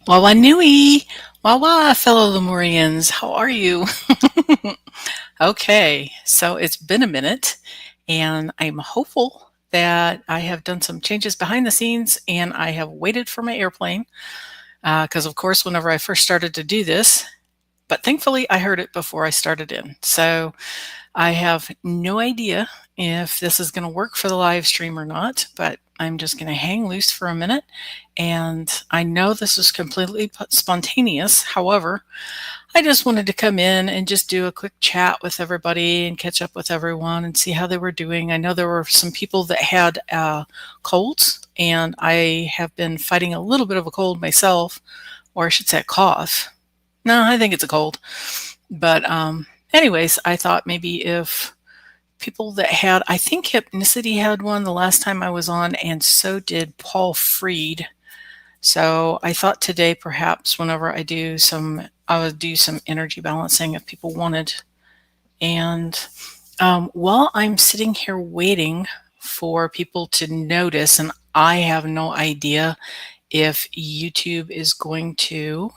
Wawa Nui! Wawa, fellow Lemurians, how are you? Okay, so it's been a minute, and I'm hopeful that I have done some changes behind the scenes and I have waited for my airplane. Because, of course, whenever I first started to do this, but thankfully I heard it before I started in. So I have no idea if this is going to work for the live stream or not, but I'm just going to hang loose for a minute. And I know this is completely spontaneous. However, I just wanted to come in and just do a quick chat with everybody and catch up with everyone and see how they were doing. I know there were some people that had colds, and I have been fighting a little bit of a cold myself, or I should say a cough. No, I think it's a cold. But anyways, I thought maybe if people that had, I think Hypnicity had one the last time I was on, and so did Paul Freed. So I thought today perhaps whenever I would do some energy balancing if people wanted. And while I'm sitting here waiting for people to notice, and I have no idea if YouTube is going to,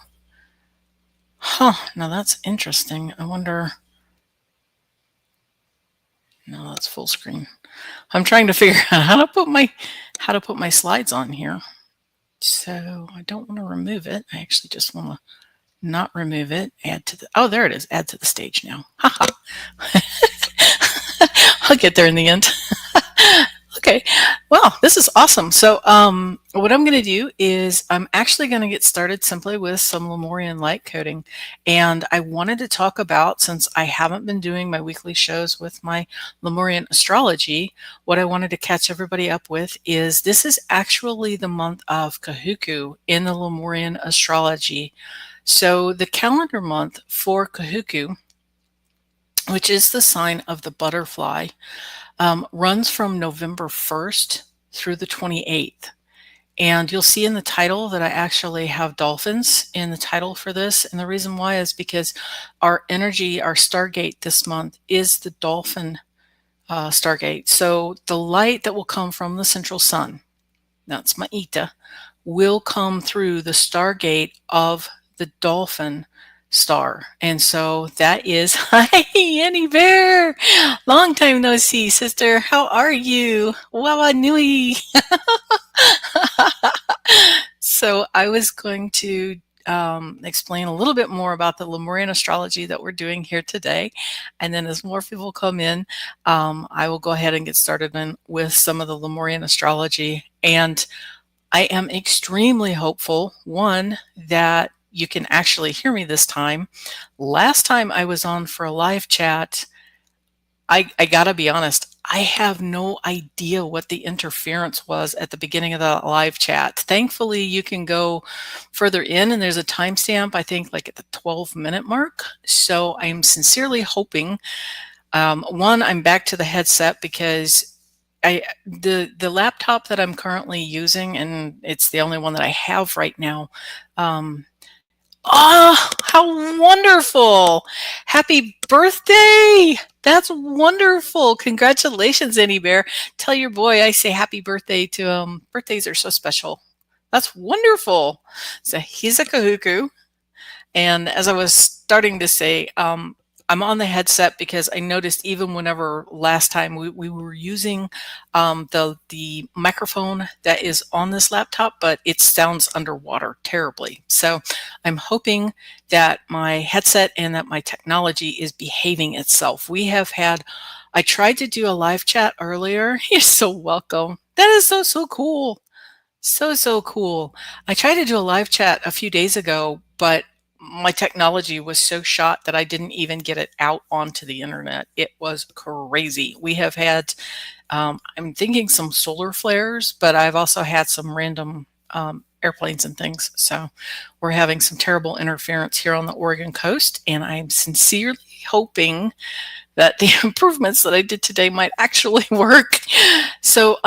now that's interesting. I wonder, no, that's full screen. I'm trying to figure out how to put my slides on here. So I don't want to remove it. I actually just want to not remove it. Add to the, oh, there it is. Add to the stage now. Haha. I'll get there in the end. Okay. Well, this is awesome. So what I'm going to do is I'm actually going to get started simply with some Lemurian light coding. And I wanted to talk about, since I haven't been doing my weekly shows with my Lemurian astrology, what I wanted to catch everybody up with is this is actually the month of Kahuku in the Lemurian astrology. So the calendar month for Kahuku, which is the sign of the butterfly, runs from November 1st through the 28th. And you'll see in the title that I actually have dolphins in the title for this. And the reason why is because our energy, our stargate this month is the dolphin stargate. So the light that will come from the central sun, that's Mauta, will come through the stargate of the dolphin star. And so that is, hi, Annie Bear. Long time no see, sister. How are you? Wawa nui. So I was going to explain a little bit more about the Lemurian astrology that we're doing here today. And then as more people come in, I will go ahead and get started with some of the Lemurian astrology. And I am extremely hopeful, one, that you can actually hear me this time. Last time I was on for a live chat, I gotta be honest, I have no idea what the interference was at the beginning of the live chat. Thankfully, you can go further in and there's a timestamp, I think like at the 12-minute mark. So I'm sincerely hoping, one, I'm back to the headset because the laptop that I'm currently using, and it's the only one that I have right now, oh, how wonderful! Happy birthday! That's wonderful. Congratulations, Annie Bear. Tell your boy I say happy birthday to him. Birthdays are so special. That's wonderful. So he's a kahuku. And as I was starting to say, I'm on the headset because I noticed even whenever last time we were using the microphone that is on this laptop, but it sounds underwater terribly. So I'm hoping that my headset and that my technology is behaving itself. I tried to do a live chat earlier. You're so welcome. That is so cool. So cool. I tried to do a live chat a few days ago, but my technology was so shot that I didn't even get it out onto the internet. It was crazy. We have had, I'm thinking some solar flares, but I've also had some random airplanes and things. So we're having some terrible interference here on the Oregon coast, and I'm sincerely hoping that the improvements that I did today might actually work. So,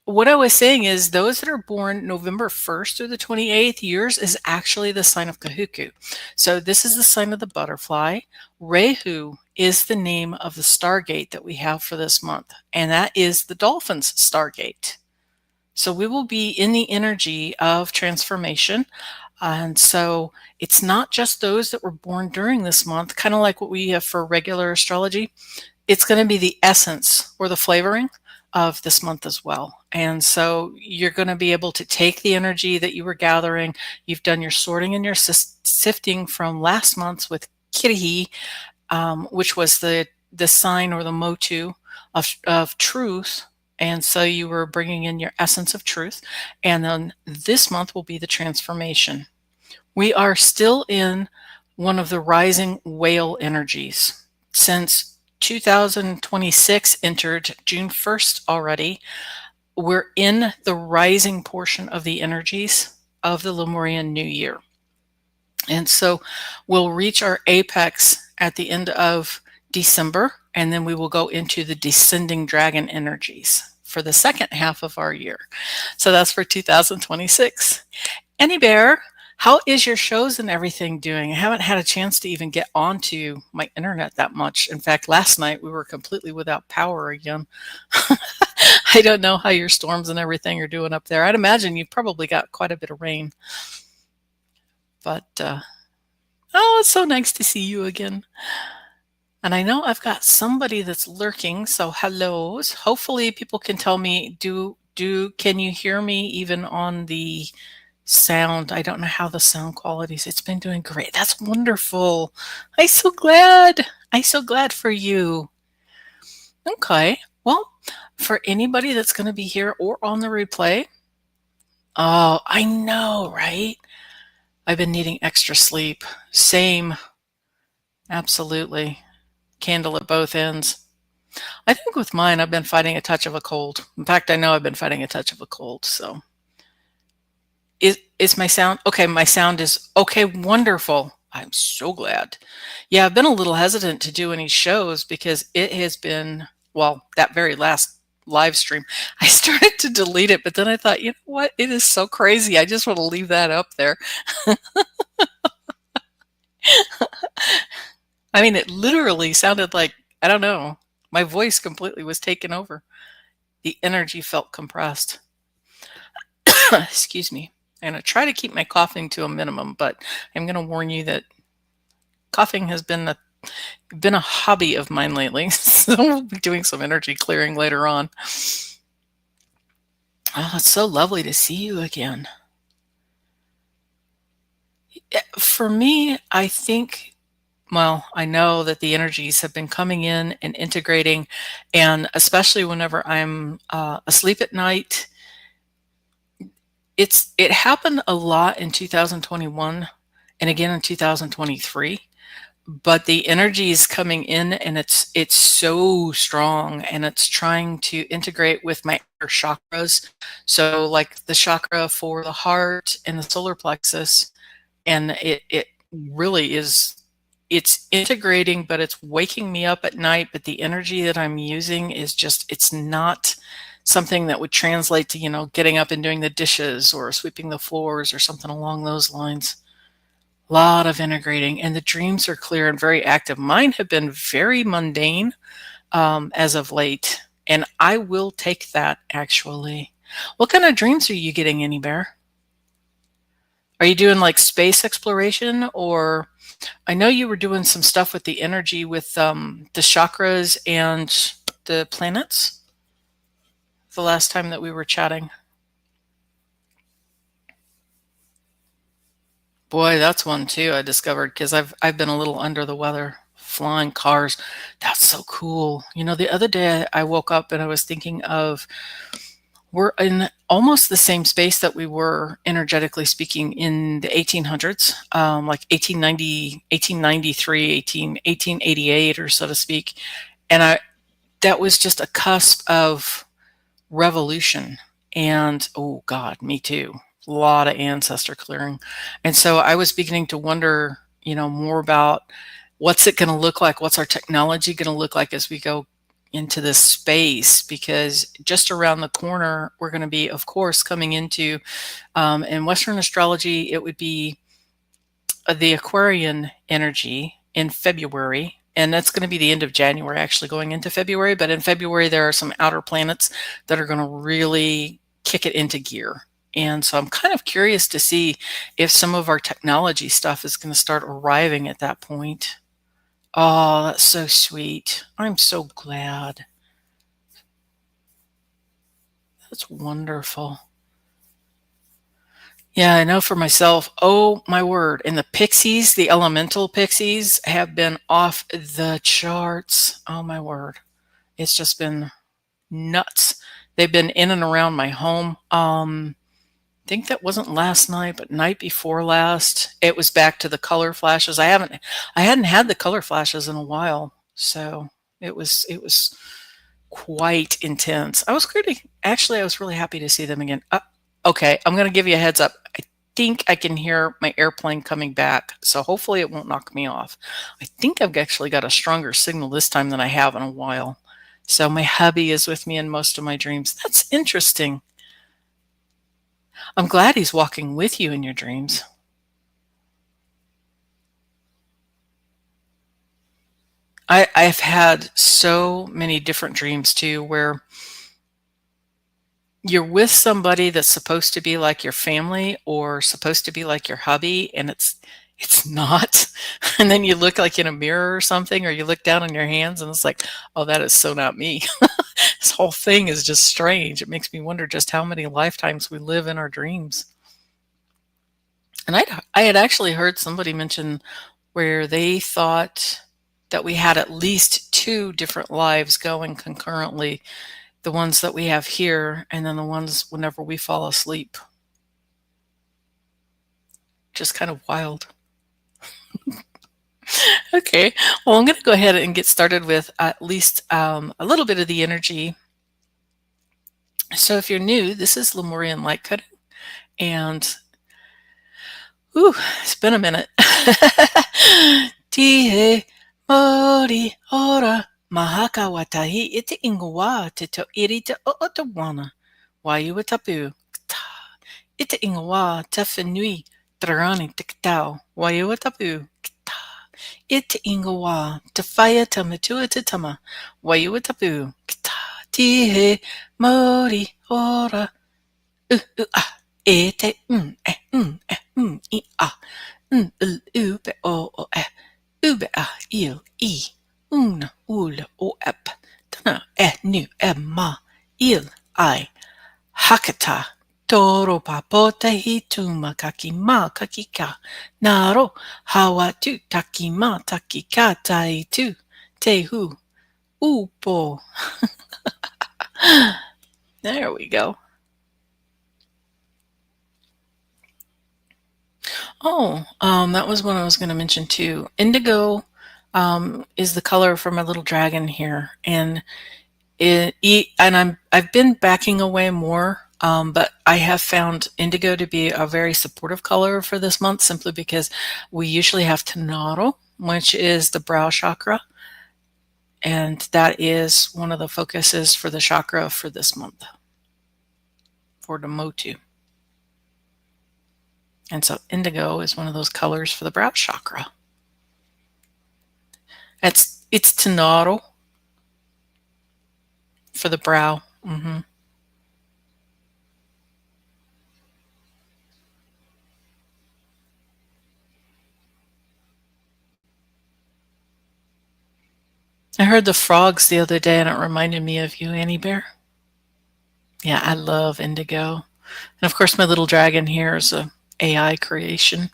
what I was saying is those that are born November 1st through the 28th, yours is actually the sign of Kahuku. So this is the sign of the butterfly. Rehu is the name of the stargate that we have for this month, and that is the dolphin's stargate. So we will be in the energy of transformation. And so it's not just those that were born during this month, kind of like what we have for regular astrology. It's going to be the essence or the flavoring of this month as well. And so you're going to be able to take the energy that you were gathering. You've done your sorting and your sifting from last month's with Kirihi, which was the sign or the motu of truth. And so you were bringing in your essence of truth. And then this month will be the transformation. We are still in one of the rising whale energies. Since 2026 entered June 1st already, we're in the rising portion of the energies of the Lemurian New Year. And so we'll reach our apex at the end of December, and then we will go into the descending dragon energies for the second half of our year. So that's for 2026. Annie Bear, how is your shows and everything doing? I haven't had a chance to even get onto my internet that much. In fact, last night we were completely without power again. I don't know how your storms and everything are doing up there. I'd imagine you've probably got quite a bit of rain. But, oh, it's so nice to see you again. And I know I've got somebody that's lurking, so hellos. Hopefully people can tell me, can you hear me even on the sound? I don't know how the sound quality is. It's been doing great. That's wonderful. I'm so glad. I'm so glad for you. Okay. Well, for anybody that's going to be here or on the replay, oh, I know, right? I've been needing extra sleep. Same. Absolutely. Candle at both ends. I think with mine, I've been fighting a touch of a cold. In fact, I know I've been fighting a touch of a cold. So is my sound okay? My sound is okay. Wonderful. I'm so glad. Yeah, I've been a little hesitant to do any shows because it has been, well, that very last live stream, I started to delete it, but then I thought, you know what? It is so crazy. I just want to leave that up there. I mean, it literally sounded like, I don't know, my voice completely was taken over. The energy felt compressed. Excuse me. I'm going to try to keep my coughing to a minimum, but I'm going to warn you that coughing has been a hobby of mine lately. So we'll be doing some energy clearing later on. Oh, it's so lovely to see you again. For me, I think, well, I know that the energies have been coming in and integrating, and especially whenever I'm asleep at night, it happened a lot in 2021 and again in 2023. But the energy is coming in and it's so strong, and it's trying to integrate with my other chakras. So like the chakra for the heart and the solar plexus, and it really is, it's integrating, but it's waking me up at night. But the energy that I'm using is just, it's not something that would translate to, you know, getting up and doing the dishes or sweeping the floors or something along those lines. A lot of integrating, and the dreams are clear and very active. Mine have been very mundane as of late, and I will take that, actually. What kind of dreams are you getting, Annie Bear? Are you doing like space exploration, or I know you were doing some stuff with the energy with the chakras and the planets the last time that we were chatting. Boy, that's one too I discovered, because I've been a little under the weather. Flying cars, that's so cool. You know, the other day I woke up and I was thinking of, we're in almost the same space that we were energetically speaking in the 1800s, like 1890, 1893, 1888, or so to speak. And that was just a cusp of revolution. And oh God, me too. A lot of ancestor clearing. And so I was beginning to wonder, you know, more about what's it going to look like? What's our technology going to look like as we go into this space? Because just around the corner, we're going to be, of course, coming into, in Western astrology, it would be the Aquarian energy in February. And that's going to be the end of January, actually going into February. But in February, there are some outer planets that are going to really kick it into gear. And so I'm kind of curious to see if some of our technology stuff is going to start arriving at that point. Oh, that's so sweet. I'm so glad. That's wonderful. Yeah, I know for myself. Oh, my word. And the Pixies, the elemental Pixies, have been off the charts. Oh, my word. It's just been nuts. They've been in and around my home. I think that wasn't last night, but night before last, it was back to the color flashes. I hadn't had the color flashes in a while, so it was quite intense. I was really happy to see them again. Okay, I'm going to give you a heads up. I think I can hear my airplane coming back, so hopefully it won't knock me off. I think I've actually got a stronger signal this time than I have in a while. So my hubby is with me in most of my dreams. That's interesting. I'm glad he's walking with you in your dreams. I've had so many different dreams too, where you're with somebody that's supposed to be like your family or supposed to be like your hubby, and it's not. And then you look like in a mirror or something, or you look down on your hands and it's like, oh, that is so not me. This whole thing is just strange. It makes me wonder just how many lifetimes we live in our dreams. And I had actually heard somebody mention where they thought that we had at least two different lives going concurrently, the ones that we have here and then the ones whenever we fall asleep. Just kind of wild. Okay, well, I'm going to go ahead and get started with at least a little bit of the energy. So if you're new, this is Lemurian Light Coding, and it's been a minute. Tihe Maori ora mahaka watahi ite ingoa te to iri te o te wana. Waiua tapu. Ite ingoa te whenui trarani te katau. Waiua tapu. Ite ingoa te whaia te matua te tama. Waiua tapu. Tihe Maori ora. E te I a u be o e ube a il I una ul o ep tana nu ma il I hakata toro papote hi tuma kaki ma kaki ka naro hawa tu taki ma taki ka tai tu te hu upo. There we go. That was what I was going to mention too. Indigo is the color for my little dragon here, and I've been backing away more, but I have found indigo to be a very supportive color for this month, simply because we usually have Tanaro, which is the brow chakra, and that is one of the focuses for the chakra for this month, for the Motu. And so indigo is one of those colors for the brow chakra. It's Tanaro for the brow. I heard the frogs the other day and it reminded me of you, Annie Bear. Yeah, I love indigo. And of course, my little dragon here is a AI creation.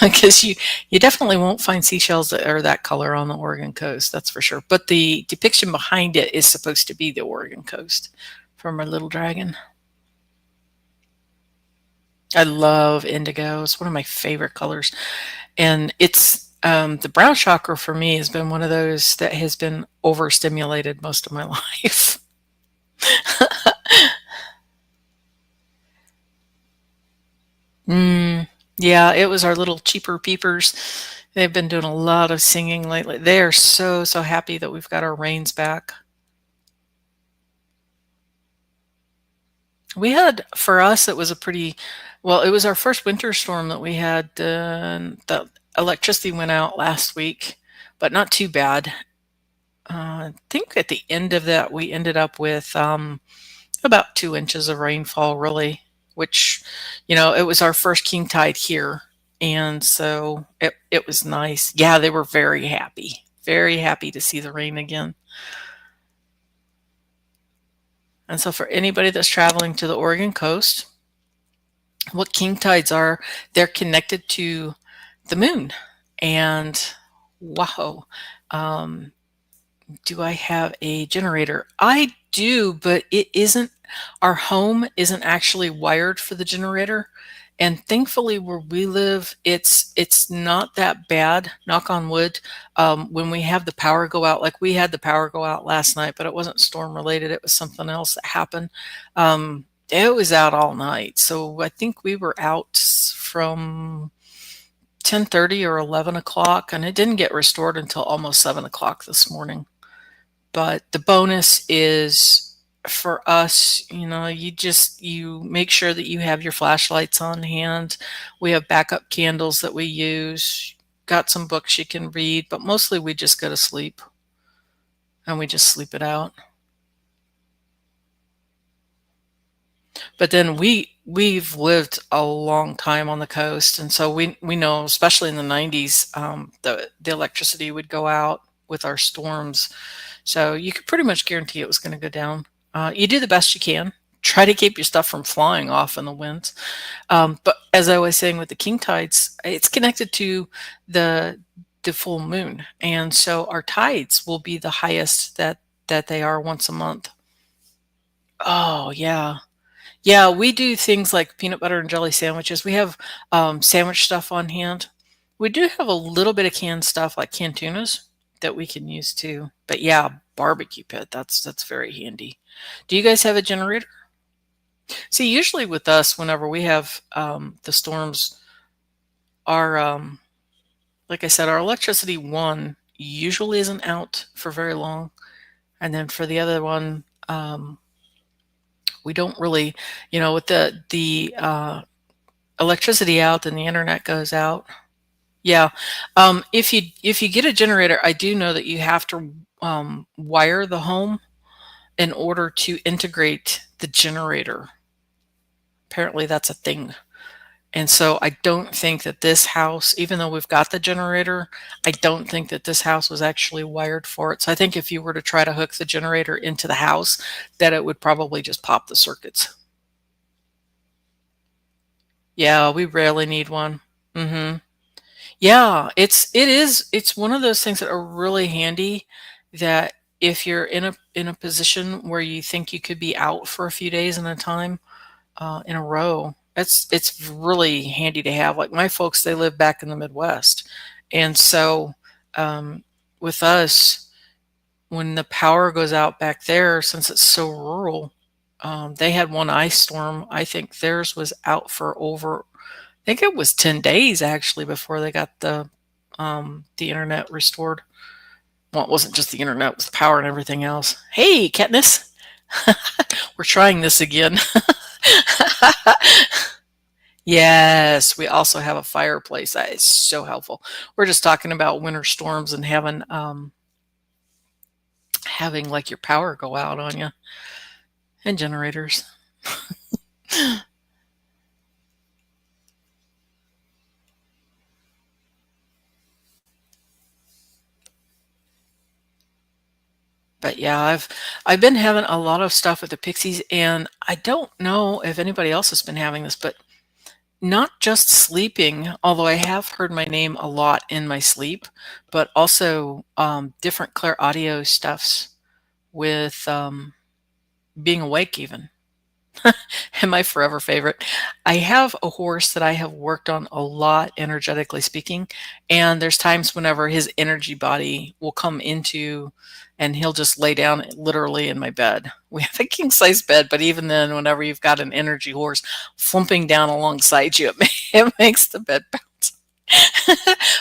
Because you definitely won't find seashells that are that color on the Oregon coast, that's for sure. But the depiction behind it is supposed to be the Oregon coast for my little dragon. I love indigo. It's one of my favorite colors. And it's the brow chakra for me has been one of those that has been overstimulated most of my life. Yeah, it was our little cheaper peepers. They've been doing a lot of singing lately. They are so happy that we've got our rains back. We had, for us, it was it was our first winter storm that we had. The electricity went out last week, but not too bad. I think at the end of that, we ended up with About 2 inches of rainfall, really, which, it was our first king tide here. And so it was nice. Yeah, they were very happy to see the rain again. And so for anybody that's traveling to the Oregon coast, what king tides are, they're connected to the moon. And wow, um, do I have a generator? I do, but it isn't, our home isn't actually wired for the generator. And thankfully where we live, it's not that bad, knock on wood. When we have the power go out, like we had the power go out last night, but it wasn't storm related. It was something else that happened. It was out all night. So I think we were out from 10:30 or 11 o'clock, and it didn't get restored until almost 7 o'clock this morning. But the bonus is for us, you make sure that you have your flashlights on hand. We have backup candles that we use, got some books you can read, but mostly we just go to sleep and we just sleep it out. But then we've lived a long time on the coast, and so we know, especially in the 90s, the electricity would go out with our storms. So you could pretty much guarantee it was going to go down. You do the best you can. Try to keep your stuff from flying off in the winds. But as I was saying with the king tides, it's connected to the full moon, and so our tides will be the highest that they are once a month. Oh yeah. Yeah, we do things like peanut butter and jelly sandwiches. We have sandwich stuff on hand. We do have a little bit of canned stuff like canned tunas that we can use too. But yeah, barbecue pit, that's very handy. Do you guys have a generator? See, usually with us, whenever we have the storms, our like I said, our electricity one usually isn't out for very long, and then for the other one, we don't really, with the electricity out, then the internet goes out. Yeah. If you get a generator, I do know that you have to wire the home in order to integrate the generator. Apparently that's a thing. And so I don't think that this house, even though we've got the generator, I don't think that this house was actually wired for it. So I think if you were to try to hook the generator into the house, that it would probably just pop the circuits. Yeah, we rarely need one. Hmm. Yeah, it's one of those things that are really handy, that if you're in a position where you think you could be out for a few days at a time, in a row, it's really handy to have. Like my folks, they live back in the Midwest, and so um, with us, when the power goes out back there, since it's so rural, they had one ice storm. I think theirs was out for over, I think it was 10 days actually before they got the internet restored. Well, it wasn't just the internet, it was the power and everything else. Hey, Katniss, we're trying this again. Yes, we also have a fireplace. That is so helpful. We're just talking about winter storms and having like your power go out on you, and generators. But yeah, I've been having a lot of stuff with the Pixies, and I don't know if anybody else has been having this, but not just sleeping, although I have heard my name a lot in my sleep, but also different clear audio stuffs with being awake even. And my forever favorite. I have a horse that I have worked on a lot, energetically speaking, and there's times whenever his energy body will come into, and he'll just lay down literally in my bed. We have a king size bed, but even then, whenever you've got an energy horse flumping down alongside you, it makes the bed bounce.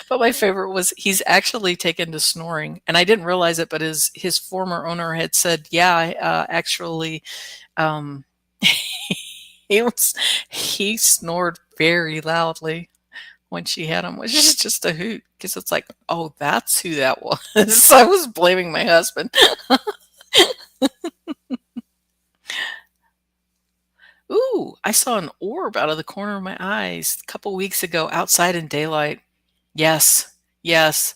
But my favorite was he's actually taken to snoring, and I didn't realize it, but his former owner had said, "Yeah, actually." Um, he snored very loudly when she had him, which is just a hoot because it's like, oh, that's who that was. So I was blaming my husband. Ooh, I saw an orb out of the corner of my eyes a couple weeks ago outside in daylight. Yes. Yes.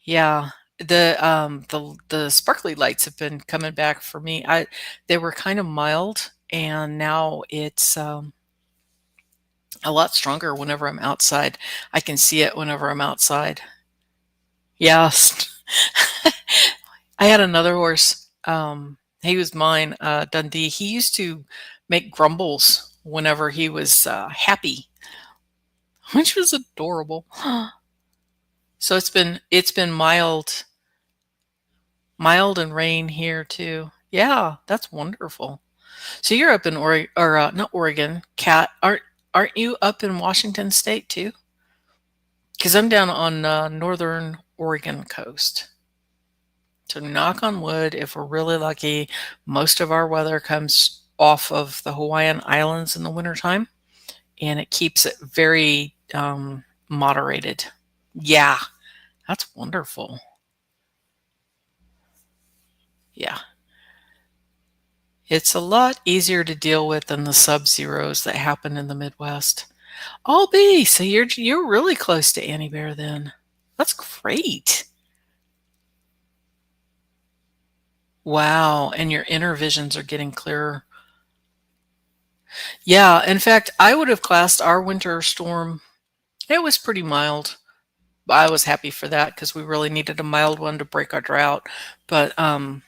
Yeah. The sparkly lights have been coming back for me. They were kind of mild, and now it's a lot stronger whenever I'm outside. I can see it whenever I'm outside. Yes. I had another horse. He was mine, Dundee. He used to make grumbles whenever he was happy, which was adorable. So it's been mild and rain here too. Yeah, that's wonderful. So you're up in Oregon, or not Oregon, Cat. Aren't you up in Washington State too? Because I'm down on northern Oregon coast. So knock on wood, if we're really lucky, most of our weather comes off of the Hawaiian Islands in the wintertime, and it keeps it very moderated. Yeah, that's wonderful. Yeah. It's a lot easier to deal with than the sub-zeros that happen in the Midwest. I'll be. So you're really close to Annie Bear then. That's great. Wow, and your inner visions are getting clearer. Yeah, in fact, I would have classed our winter storm. It was pretty mild. I was happy for that because we really needed a mild one to break our drought. But I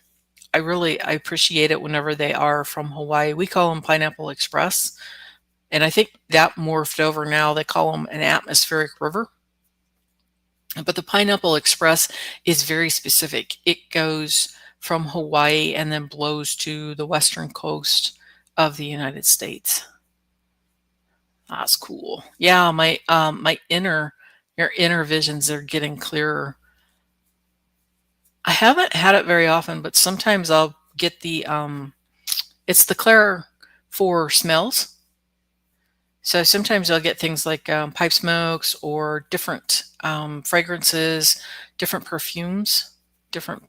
appreciate it whenever they are from Hawaii. We call them Pineapple Express, and I think that morphed over now. They call them an atmospheric river. But the Pineapple Express is very specific. It goes from Hawaii and then blows to the western coast of the United States. That's cool. Yeah, your inner visions are getting clearer. I haven't had it very often, but sometimes I'll get it's the clair for smells. So sometimes I'll get things like pipe smokes or different fragrances, different perfumes, different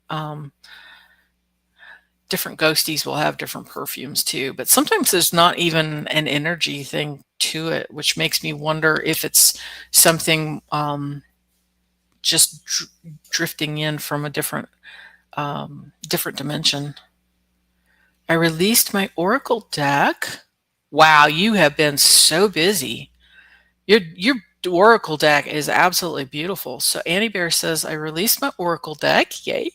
ghosties will have different perfumes too. But sometimes there's not even an energy thing to it, which makes me wonder if it's something just drifting in from a different dimension. I released my oracle deck. Wow, you have been so busy. Your oracle deck is absolutely beautiful. So Annie Bear says I released my oracle deck, yay,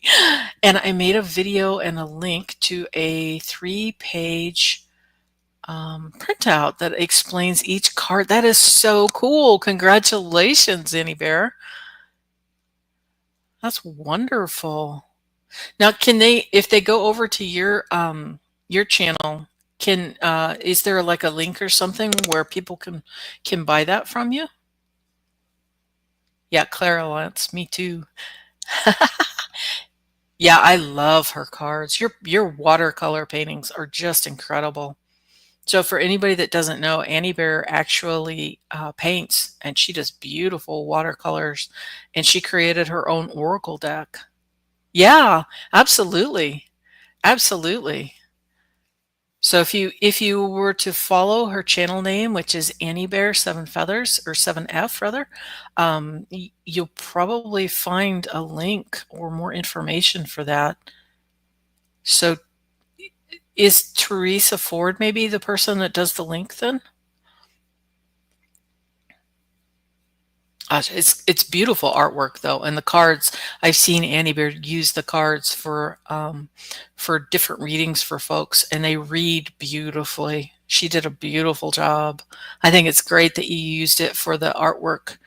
and I made a video and a link to a 3-page printout that explains each card. That is so cool. Congratulations, Annie Bear. That's wonderful. Now, if they go over to your channel, is there like a link or something where people can buy that from you? Yeah, Clara Lance, me too. Yeah, I love her cards. Your watercolor paintings are just incredible. So for anybody that doesn't know, Annie Bear actually paints, and she does beautiful watercolors, and she created her own oracle deck. Yeah, absolutely. Absolutely. So if you were to follow her channel name, which is Annie Bear 7 Feathers, or 7F rather, you'll probably find a link or more information for that. So is Teresa Ford maybe the person that does the link then? It's beautiful artwork though, and the cards. I've seen Annie Bear use the cards for different readings for folks, and they read beautifully. She did a beautiful job. I think it's great that you used it for the artwork.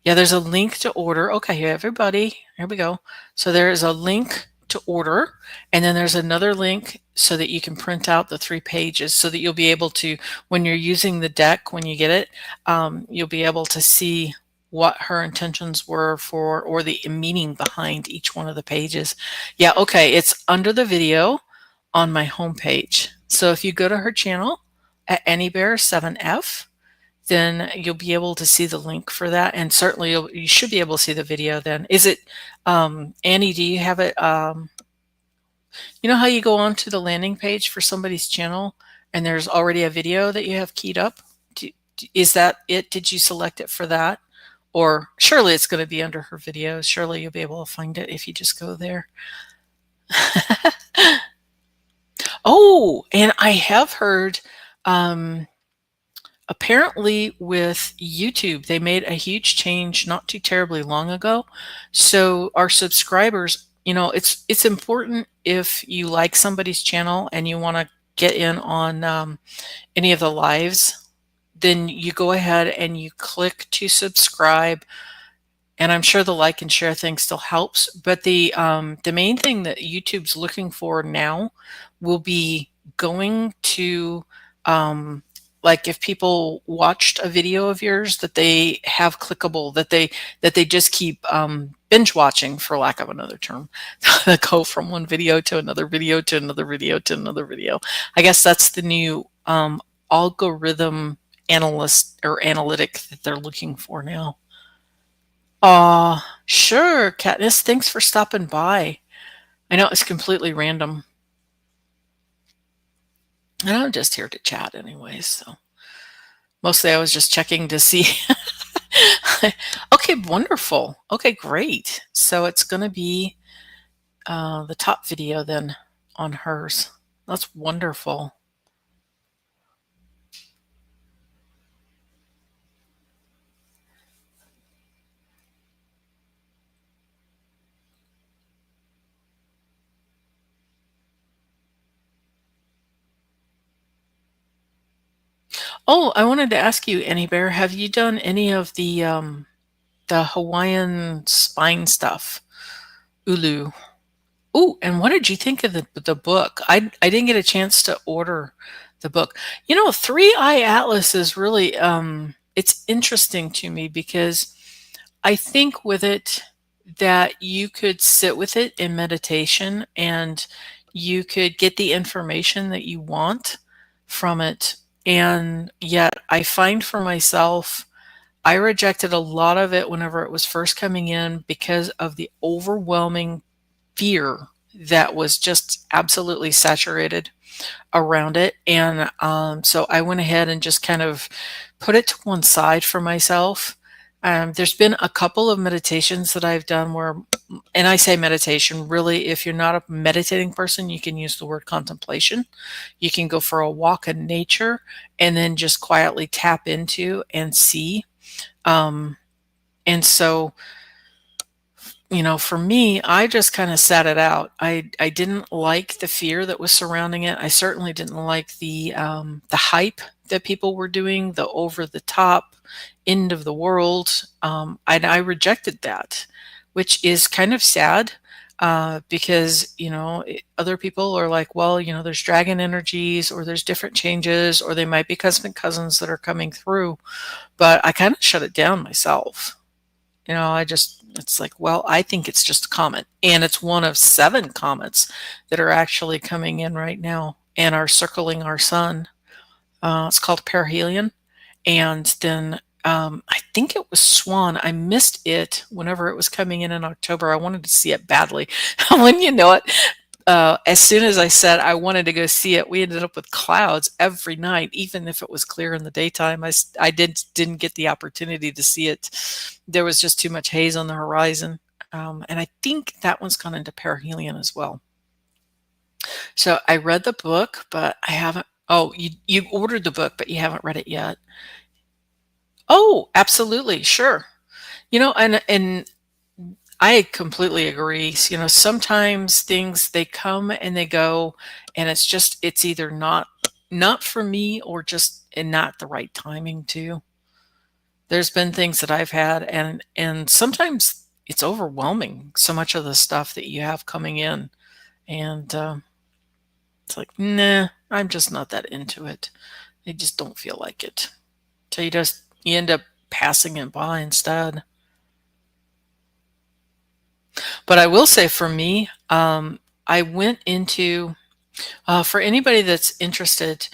Yeah, there's a link to order. Okay, everybody, here we go. So there is a link to order, and then there's another link so that you can print out the 3 pages so that you'll be able to, when you're using the deck, when you get it, you'll be able to see what her intentions were for, or the meaning behind each one of the pages. Yeah, okay, it's under the video on my homepage. So if you go to her channel at AnnieBear7F, then you'll be able to see the link for that, and certainly you should be able to see the video then. Is it, Annie, do you have it, you know how you go on to the landing page for somebody's channel And there's already a video that you have keyed up. Is that it? Did you select it for that? Or surely it's going to be under her videos. Surely you'll be able to find it if you just go there. Oh, and I have heard, apparently with YouTube, they made a huge change not too terribly long ago. So our subscribers, it's important if you like somebody's channel and you want to get in on any of the lives, then you go ahead and you click to subscribe. And I'm sure the like and share thing still helps, but the main thing that YouTube's looking for now will be going to, like if people watched a video of yours that they have clickable, that they just keep binge watching, for lack of another term, that go from one video to another video to another video to another video. I guess that's the new algorithm analyst or analytic that they're looking for now. Sure, Katniss. Thanks for stopping by. I know it's completely random. And I'm just here to chat anyways, so mostly I was just checking to see. Okay, wonderful. Okay, great. So it's going to be the top video then on hers. That's wonderful. Oh, I wanted to ask you, Annie Bear, have you done any of the Hawaiian spine stuff? Ulu. Ooh, and what did you think of the book? I didn't get a chance to order the book. Three Eye Atlas is really it's interesting to me because I think with it that you could sit with it in meditation and you could get the information that you want from it. And yet I find for myself, I rejected a lot of it whenever it was first coming in because of the overwhelming fear that was just absolutely saturated around it. And so I went ahead and just kind of put it to one side for myself. There's been a couple of meditations that I've done where, and I say meditation, really, if you're not a meditating person, you can use the word contemplation. You can go for a walk in nature and then just quietly tap into and see. And so, for me, I just kind of sat it out. I didn't like the fear that was surrounding it. I certainly didn't like the hype that people were doing, the over the top end of the world. I rejected that, which is kind of sad because other people are like, well, there's dragon energies, or there's different changes, or they might be cosmic cousins that are coming through. But I kind of shut it down myself. It's like, well, I think it's just a comet. And it's one of 7 comets that are actually coming in right now and are circling our sun. It's called perihelion. And then I think it was Swan. I missed it whenever it was coming in October. I wanted to see it badly. When you know it, as soon as I said I wanted to go see it, we ended up with clouds every night, even if it was clear in the daytime. I didn't get the opportunity to see it. There was just too much haze on the horizon. And I think that one's gone into perihelion as well. So I read the book, but I haven't. Oh, you ordered the book, but you haven't read it yet. Oh, absolutely. Sure. And I completely agree. Sometimes things, they come and they go, and it's either not for me or just and not the right timing too. There's been things that I've had, and sometimes it's overwhelming, so much of the stuff that you have coming in, and it's like, nah, I'm just not that into it. I just don't feel like it. So you end up passing it by instead. But I will say for me, I went into, for anybody that's interested,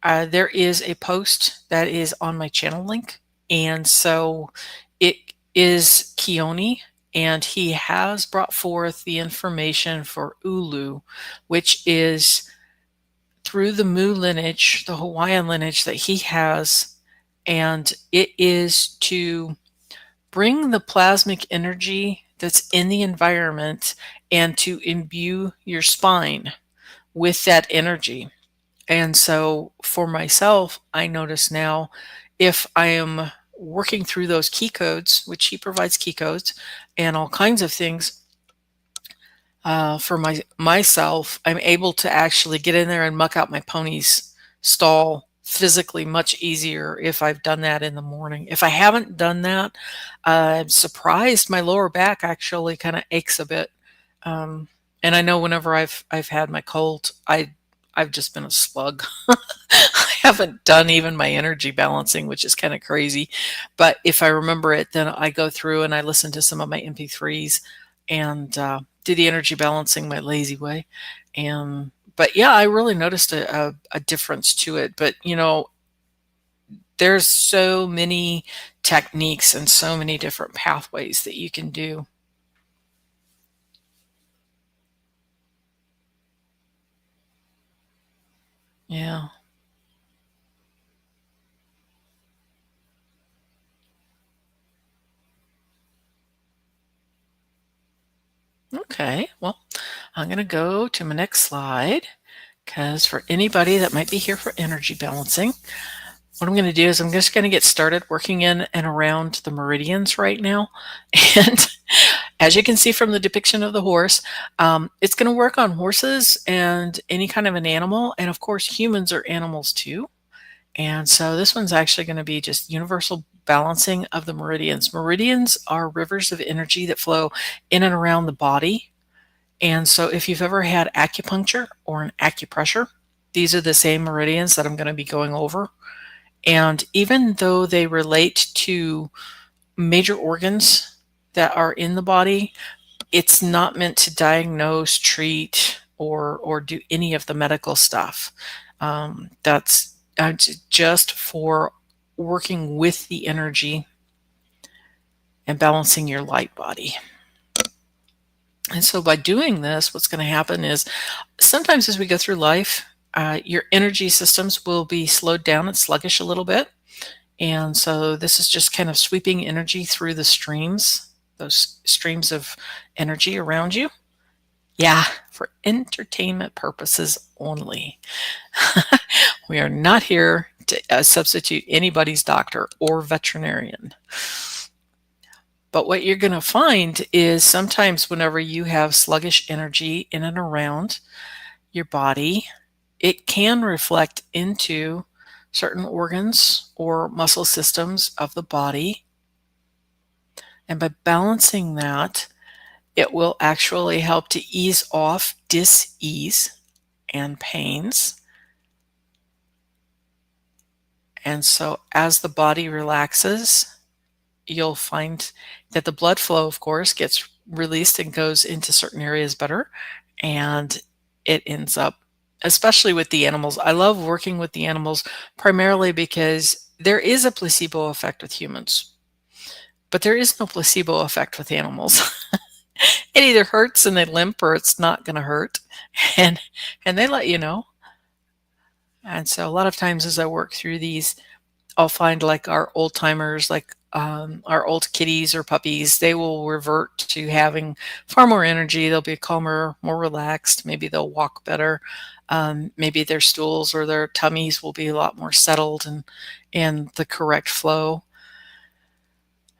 there is a post that is on my channel link. And so it is Keone, and he has brought forth the information for Ulu, which is through the Mu lineage, the Hawaiian lineage that he has, and it is to bring the plasmic energy that's in the environment and to imbue your spine with that energy. And so for myself, I notice now if I am working through those key codes, which he provides key codes and all kinds of things, for myself, I'm able to actually get in there and muck out my pony's stall physically much easier if I've done that in the morning. If I haven't done that, I'm surprised my lower back actually kind of aches a bit. And I know whenever I've had my cold, I've just been a slug. I haven't done even my energy balancing, which is kind of crazy. But if I remember it, then I go through and I listen to some of my MP3s and do the energy balancing my lazy way. But yeah, I really noticed a difference to it. But there's so many techniques and so many different pathways that you can do. Yeah. Okay. Well, I'm going to go to my next slide because for anybody that might be here for energy balancing, what I'm going to do is I'm just going to get started working in and around the meridians right now. And as you can see from the depiction of the horse, it's going to work on horses and any kind of an animal. And of course, humans are animals too. And so this one's actually going to be just universal balancing of the meridians. Meridians are rivers of energy that flow in and around the body. And so if you've ever had acupuncture or an acupressure, these are the same meridians that I'm going to be going over. And even though they relate to major organs that are in the body, it's not meant to diagnose, treat, or do any of the medical stuff. That's just for working with the energy and balancing your light body. And so by doing this, what's going to happen is sometimes as we go through life, your energy systems will be slowed down and sluggish a little bit. And so this is just kind of sweeping energy through the streams, those streams of energy around you. Yeah, for entertainment purposes only. We are not here to substitute anybody's doctor or veterinarian. But what you're going to find is sometimes whenever you have sluggish energy in and around your body, it can reflect into certain organs or muscle systems of the body. And by balancing that, it will actually help to ease off dis-ease and pains. And so as the body relaxes, you'll find that the blood flow, of course, gets released and goes into certain areas better. And it ends up, especially with the animals. I love working with the animals primarily because there is a placebo effect with humans, but there is no placebo effect with animals. It either hurts and they limp or it's not going to hurt. And they let you know. And so a lot of times as I work through these, I'll find like our old timers, like our old kitties or puppies, they will revert to having far more energy. They'll be calmer, more relaxed. Maybe they'll walk better. Maybe their stools or their tummies will be a lot more settled and the correct flow.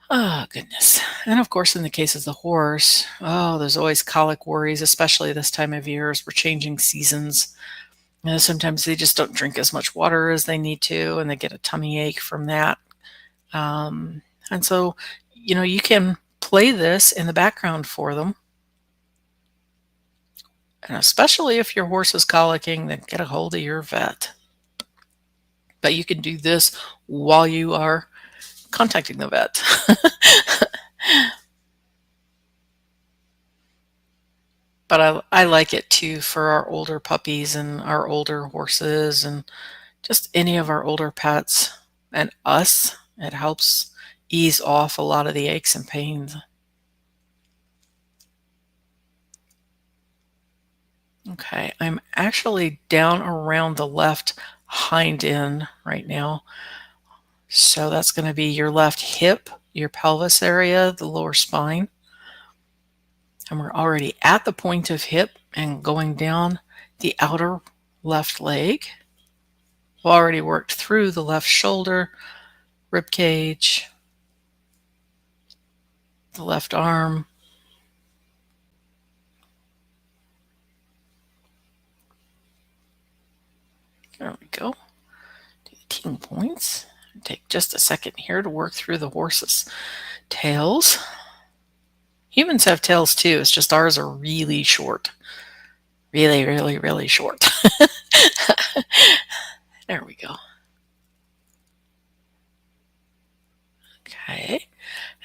Oh, goodness. And of course, in the case of the horse, there's always colic worries, especially this time of year as we're changing seasons. Sometimes they just don't drink as much water as they need to, and they get a tummy ache from that. And so, you can play this in the background for them. And especially if your horse is colicking, then get a hold of your vet. But you can do this while you are contacting the vet. But I like it too for our older puppies and our older horses and just any of our older pets and us. It helps ease off a lot of the aches and pains. Okay, I'm actually down around the left hind end right now. So that's going to be your left hip, your pelvis area, the lower spine. And we're already at the point of hip and going down the outer left leg. We've already worked through the left shoulder, rib cage, the left arm. There we go. Do 18 points. Take just a second here to work through the horse's tails. Humans have tails too. It's just ours are really short. Really, really, really short. There we go. Okay.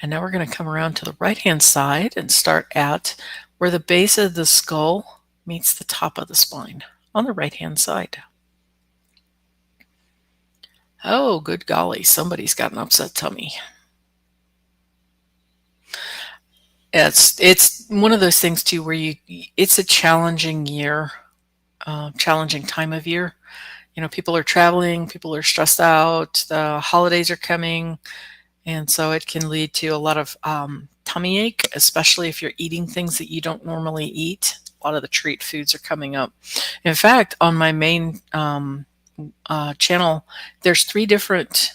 And now we're going to come around to the right-hand side and start at where the base of the skull meets the top of the spine on the right-hand side. Oh, good golly, somebody's got an upset tummy. It's one of those things too where it's a challenging year, challenging time of year. You know, people are traveling, people are stressed out, the holidays are coming, and so it can lead to a lot of tummy ache, especially if you're eating things that you don't normally eat. A lot of the treat foods are coming up. In fact, on my main channel, there are three different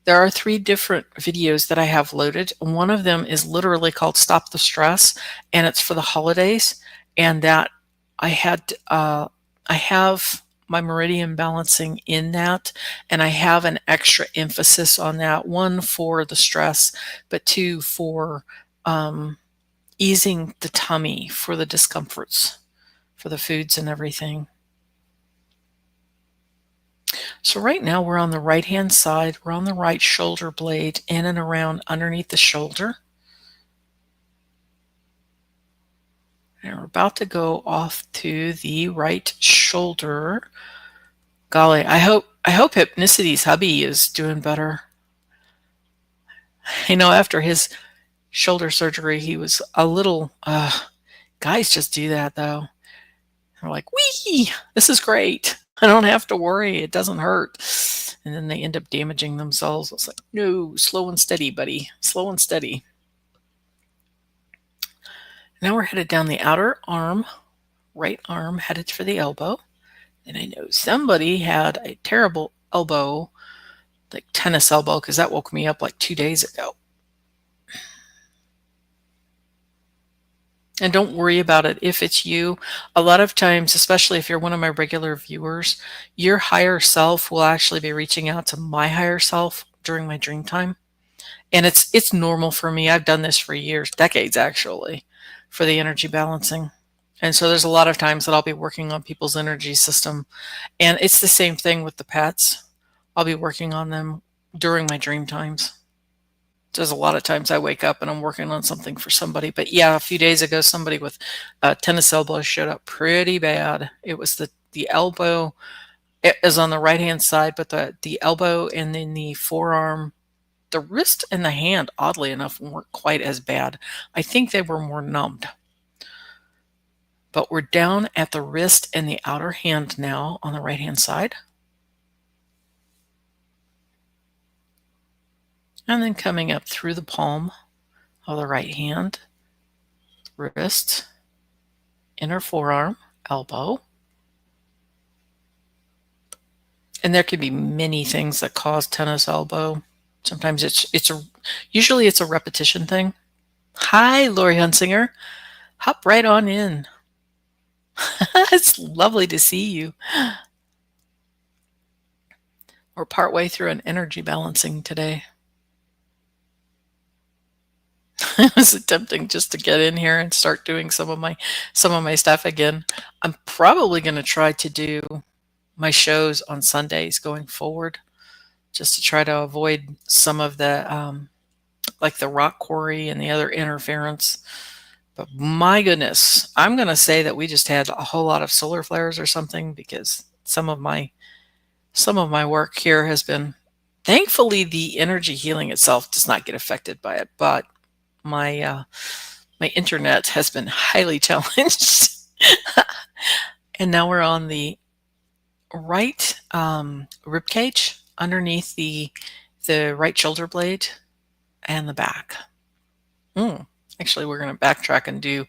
videos that I have loaded. One of them is literally called Stop the Stress, and it's for the holidays. And that I have my meridian balancing in that, and I have an extra emphasis on that. One for the stress, but two for easing the tummy, for the discomforts, for the foods and everything. So right now we're on the right hand side, we're on the right shoulder blade, in and around underneath the shoulder. And we're about to go off to the right shoulder. Golly, I hope Hypnicity's hubby is doing better. You know, after his shoulder surgery, he was a little, guys just do that though. They're like, wee, this is great. I don't have to worry. It doesn't hurt. And then they end up damaging themselves. It's like, no, slow and steady, buddy. Slow and steady. Now we're headed down the outer arm, right arm headed for the elbow. And I know somebody had a terrible elbow, like tennis elbow, because that woke me up like 2 days ago. And don't worry about it if it's you. A lot of times, especially if you're one of my regular viewers, your higher self will actually be reaching out to my higher self during my dream time. And it's normal for me. I've done this for years, decades actually, for the energy balancing. And so there's a lot of times that I'll be working on people's energy system. And it's the same thing with the pets. I'll be working on them during my dream times. There's a lot of times I wake up and I'm working on something for somebody. But yeah, a few days ago, somebody with a tennis elbow showed up pretty bad. It was the elbow. It is on the right-hand side, but the elbow and then the forearm, the wrist and the hand, oddly enough, weren't quite as bad. I think they were more numbed. But we're down at the wrist and the outer hand now on the right-hand side. And then coming up through the palm of the right hand, wrist, inner forearm, elbow. And there can be many things that cause tennis elbow. Sometimes usually it's a repetition thing. Hi, Lori Hunsinger. Hop right on in. It's lovely to see you. We're partway through an energy balancing today. I was attempting just to get in here and start doing some of my stuff again. I'm probably going to try to do my shows on Sundays going forward, just to try to avoid some of the like the rock quarry and the other interference. But my goodness, I'm going to say that we just had a whole lot of solar flares or something, because some of my work here has been, thankfully the energy healing itself does not get affected by it, but my internet has been highly challenged. And now we're on the right rib cage underneath the right shoulder blade and the back. Actually, we're going to backtrack and do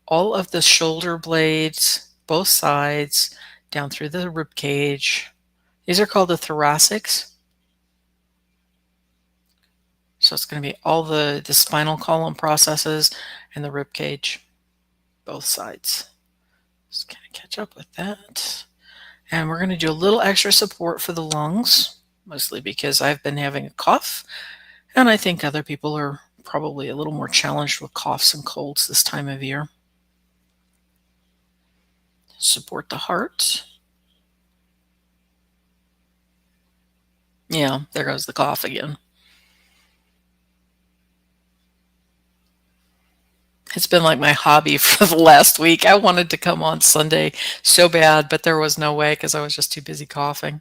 all of the shoulder blades, both sides, down through the rib cage. These are called the thoracics. So it's going to be all the spinal column processes and the rib cage, both sides. Just kind of catch up with that. And we're going to do a little extra support for the lungs, mostly because I've been having a cough, and I think other people are probably a little more challenged with coughs and colds this time of year. Support the heart. Yeah, there goes the cough again. It's been like my hobby for the last week. I wanted to come on Sunday so bad, but there was no way because I was just too busy coughing.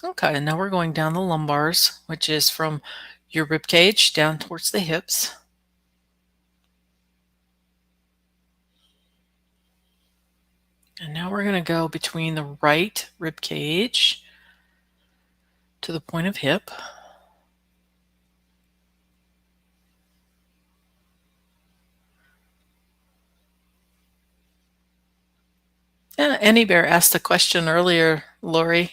Okay, and now we're going down the lumbars, which is from your rib cage down towards the hips. And now we're going to go between the right rib cage to the point of hip. And Annie Bear asked a question earlier, Lori.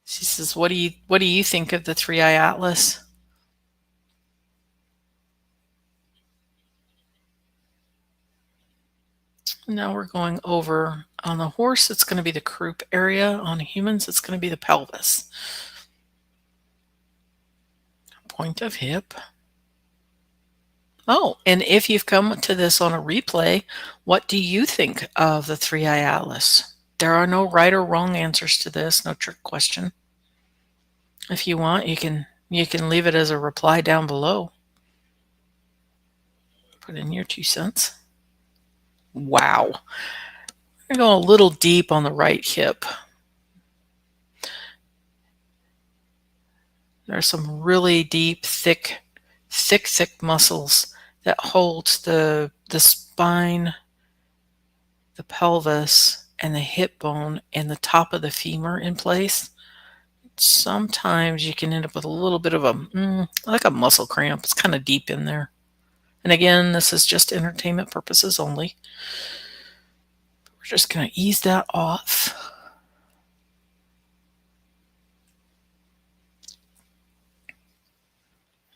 She says, "What do you think of the three-eye atlas?" Now we're going over on the horse. It's going to be the croup area. On humans, it's going to be the pelvis. Point of hip. Oh, and if you've come to this on a replay, what do you think of the three-eye atlas? There are no right or wrong answers to this, no trick question. If you want, you can leave it as a reply down below. Put in your 2 cents. Wow. I'm going to go a little deep on the right hip. There are some really deep, thick muscles that hold the spine, the pelvis, and the hip bone and the top of the femur in place. Sometimes you can end up with a little bit of like a muscle cramp. It's kind of deep in there. And again, this is just entertainment purposes only. We're just going to ease that off.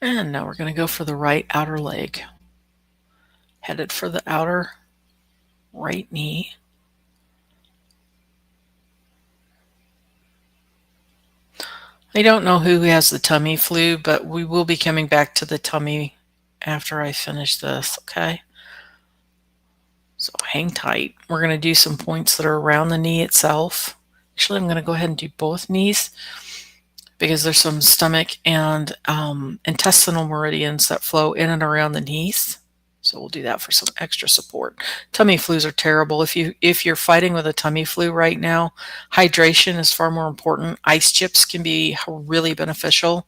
And now we're going to go for the right outer leg. Headed for the outer right knee. I don't know who has the tummy flu, but we will be coming back to the tummy after I finish this, okay? So hang tight. We're going to do some points that are around the knee itself. Actually, I'm going to go ahead and do both knees because there's some stomach and intestinal meridians that flow in and around the knees. So we'll do that for some extra support. Tummy flus are terrible. If you're fighting with a tummy flu right now, hydration is far more important. Ice chips can be really beneficial.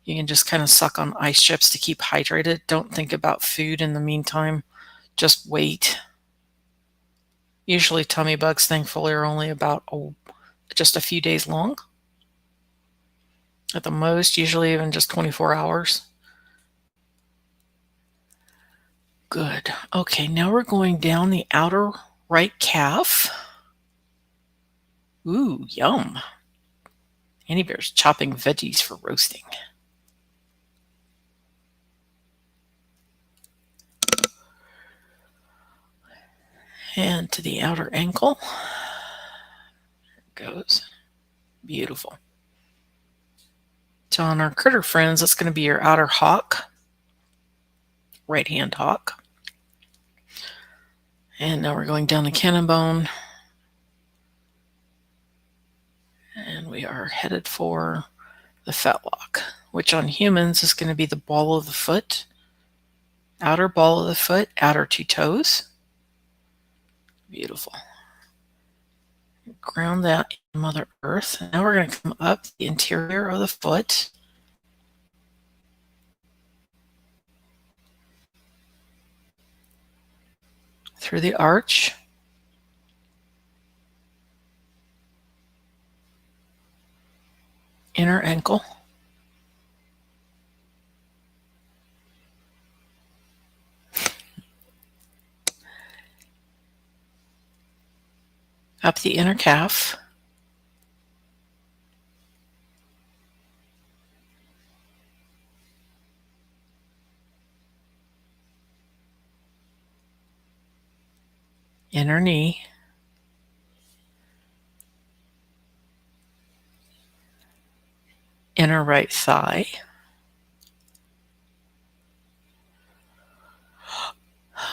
You can just kind of suck on ice chips to keep hydrated. Don't think about food in the meantime. Just wait. Usually tummy bugs, thankfully, are only about just a few days long. At the most, usually even just 24 hours. Good. Okay, now we're going down the outer right calf. Ooh, yum. Annie Bear's chopping veggies for roasting. And to the outer ankle. There it goes. Beautiful. So on our critter friends, that's going to be your outer hock. Right hand hock. And now we're going down the cannon bone. And we are headed for the fetlock, which on humans is going to be the ball of the foot, outer ball of the foot, outer 2 toes. Beautiful. Ground that in Mother Earth. Now we're going to come up the interior of the foot. through the arch, inner ankle, up the inner calf, inner knee, inner right thigh,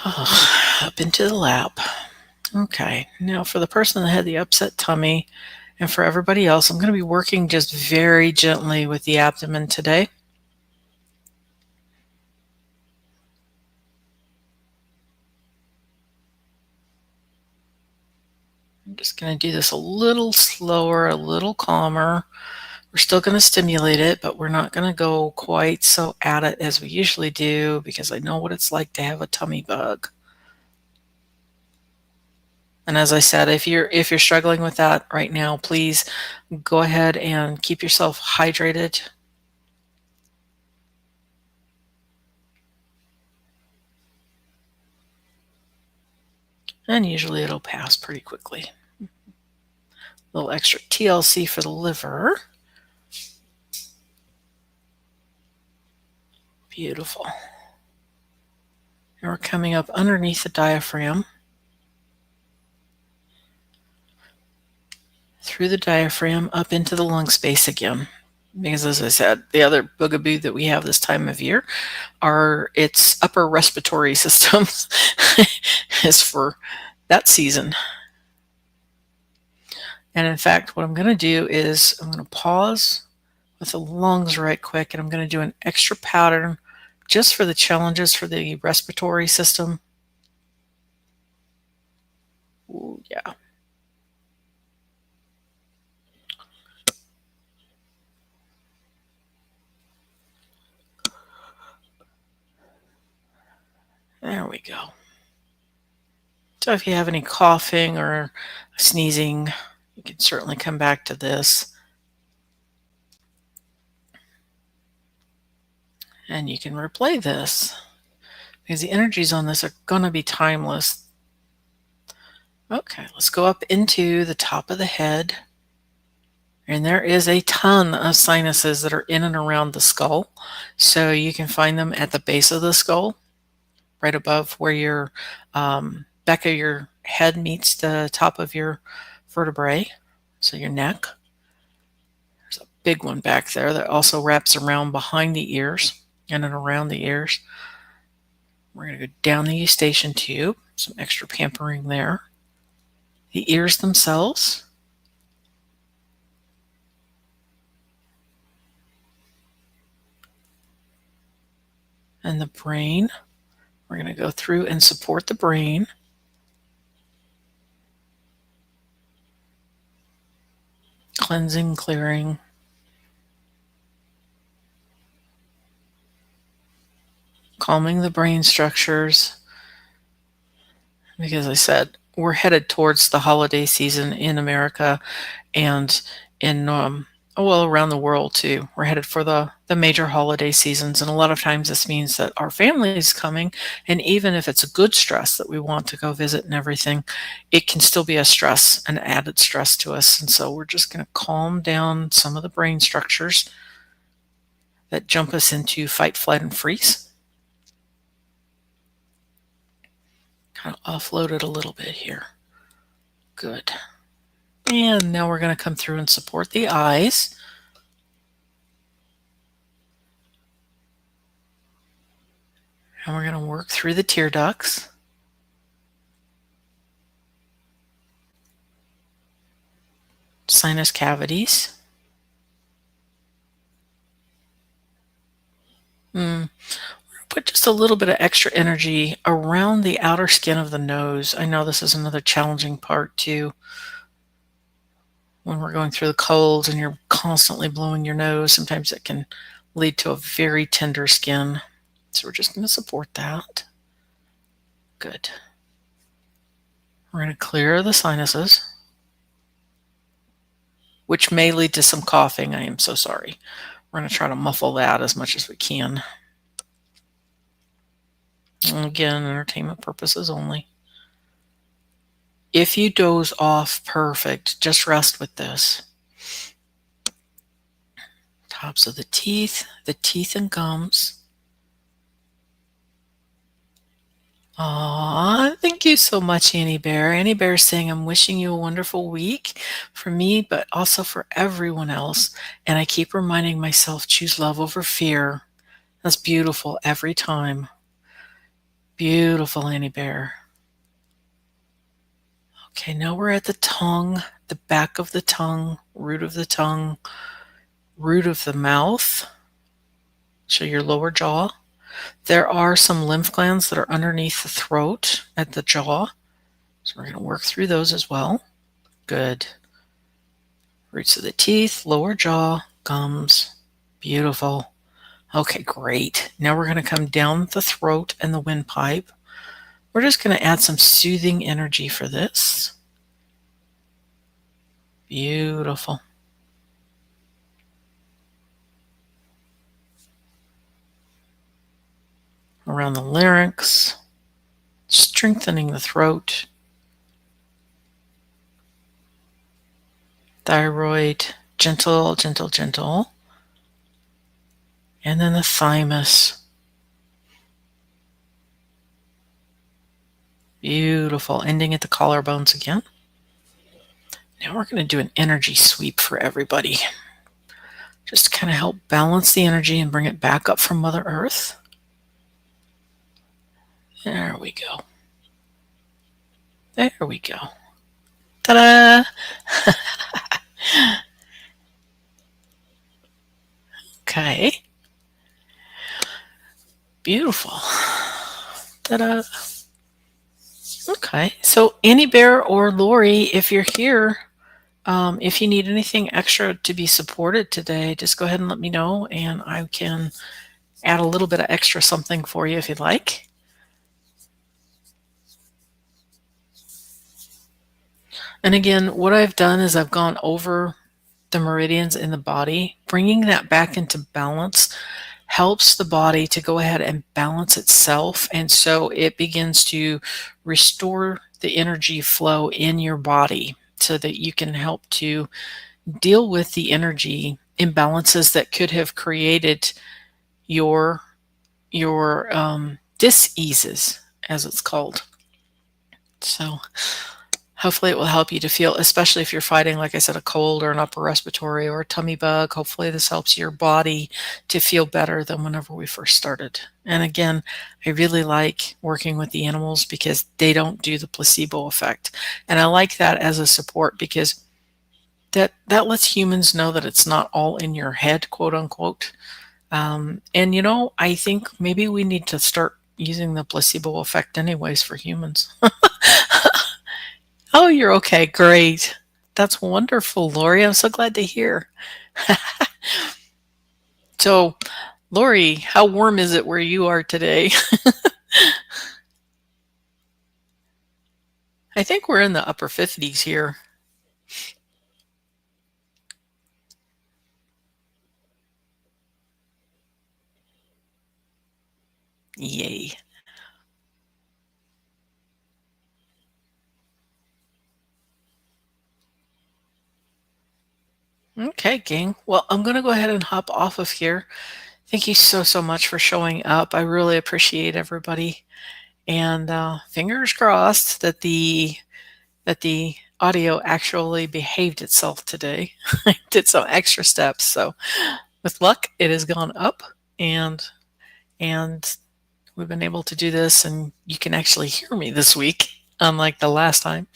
up into the lap. Okay, now for the person that had the upset tummy, and for everybody else, I'm going to be working just very gently with the abdomen today. I'm just going to do this a little slower, a little calmer. We're still going to stimulate it, but we're not going to go quite so at it as we usually do, because I know what it's like to have a tummy bug. And as I said, if you're struggling with that right now, please go ahead and keep yourself hydrated. And usually it'll pass pretty quickly. A little extra TLC for the liver. Beautiful. And we're coming up underneath the diaphragm, through the diaphragm, up into the lung space again. Because as I said, the other boogaboo that we have this time of year are its upper respiratory systems is for that season. And in fact, what I'm going to do is I'm going to pause with the lungs right quick, and I'm going to do an extra pattern just for the challenges for the respiratory system. Ooh, yeah. There we go. So if you have any coughing or sneezing, you can certainly come back to this. And you can replay this, because the energies on this are going to be timeless. Okay, let's go up into the top of the head. And there is a ton of sinuses that are in and around the skull. So you can find them at the base of the skull, right above where your back of your head meets the top of your vertebrae, so your neck. There's a big one back there that also wraps around behind the ears and then around the ears. We're going to go down the eustachian tube, some extra pampering there. The ears themselves. And the brain. We're going to go through and support the brain. Cleansing, clearing. Calming the brain structures. Because I said, we're headed towards the holiday season in America and in, around the world too. We're headed for the major holiday seasons. And a lot of times this means that our family is coming. And even if it's a good stress that we want to go visit and everything, it can still be a stress, an added stress to us. And so we're just going to calm down some of the brain structures that jump us into fight, flight, and freeze. Kind of offload it a little bit here. Good. And now we're going to come through and support the eyes. And we're going to work through the tear ducts. Sinus cavities. Put just a little bit of extra energy around the outer skin of the nose. I know this is another challenging part too. When we're going through the colds and you're constantly blowing your nose, sometimes it can lead to a very tender skin. So we're just going to support that. Good. We're going to clear the sinuses, which may lead to some coughing. I am so sorry. We're going to try to muffle that as much as we can. And again, entertainment purposes only. If you doze off, perfect. Just rest with this. Tops of the teeth and gums. Aw, thank you so much, Annie Bear. Annie Bear is saying, I'm wishing you a wonderful week for me, but also for everyone else. And I keep reminding myself, choose love over fear. That's beautiful every time. Beautiful, Annie Bear. Okay, now we're at the tongue, the back of the tongue, root of the mouth. So your lower jaw. There are some lymph glands that are underneath the throat at the jaw. So we're going to work through those as well. Good. Roots of the teeth, lower jaw, gums. Beautiful. Okay, great. Now we're going to come down the throat and the windpipe. We're just going to add some soothing energy for this. Beautiful. Around the larynx, strengthening the throat, thyroid, gentle, gentle, gentle, and then the thymus. Beautiful, ending at the collarbones again. Now we're going to do an energy sweep for everybody. Just to kind of help balance the energy and bring it back up from Mother Earth. There we go. There we go. Ta-da! Okay. Beautiful. Ta-da! Okay, so Annie Bear or Lori, if you're here, if you need anything extra to be supported today, just go ahead and let me know, and I can add a little bit of extra something for you if you'd like. And again, what I've done is I've gone over the meridians in the body. Bringing that back into balance helps the body to go ahead and balance itself, and so it begins to restore the energy flow in your body so that you can help to deal with the energy imbalances that could have created your dis-eases, as it's called. So hopefully it will help you to feel, especially if you're fighting, like I said, a cold or an upper respiratory or a tummy bug. Hopefully this helps your body to feel better than whenever we first started. And again, I really like working with the animals because they don't do the placebo effect. And I like that as a support because that lets humans know that it's not all in your head, quote unquote. And you know, I think maybe we need to start using the placebo effect anyways for humans. Oh, you're okay. Great. That's wonderful, Lori. I'm so glad to hear. So, Lori, how warm is it where you are today? I think we're in the upper 50s here. Yay. Okay, gang. Well, I'm going to go ahead and hop off of here. Thank you so much for showing up. I really appreciate everybody. And fingers crossed that the audio actually behaved itself today. I did some extra steps. So with luck, it has gone up and we've been able to do this, and you can actually hear me this week, unlike the last time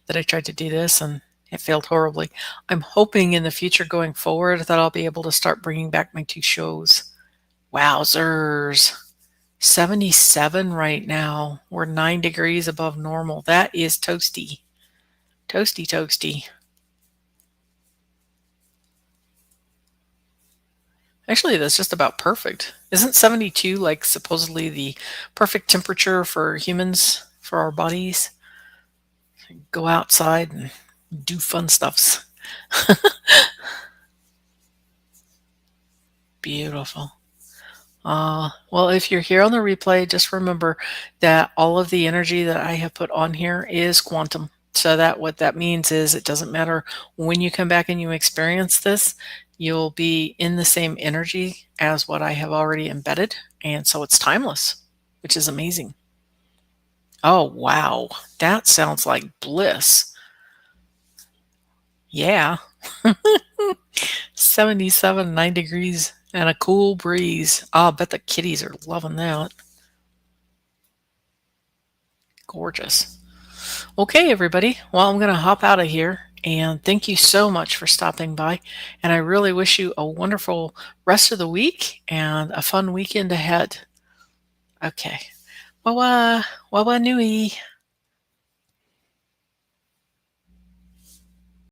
that I tried to do this and it failed horribly. I'm hoping in the future going forward that I'll be able to start bringing back my 2 shows. Wowzers. 77 right now. We're 9 degrees above normal. That is toasty. Toasty, toasty. Actually, that's just about perfect. Isn't 72 like supposedly the perfect temperature for humans, for our bodies? go outside and do fun stuffs. Beautiful. Well, if you're here on the replay, just remember that all of the energy that I have put on here is quantum. So that what that means is it doesn't matter when you come back and you experience this, you'll be in the same energy as what I have already embedded. And so it's timeless, which is amazing. Oh, wow. That sounds like bliss. Yeah. 77, 9 degrees and a cool breeze. I'll bet the kitties are loving that. Gorgeous. Okay, everybody. Well, I'm going to hop out of here. And thank you so much for stopping by. And I really wish you a wonderful rest of the week and a fun weekend ahead. Okay. Wawa, wawa nui.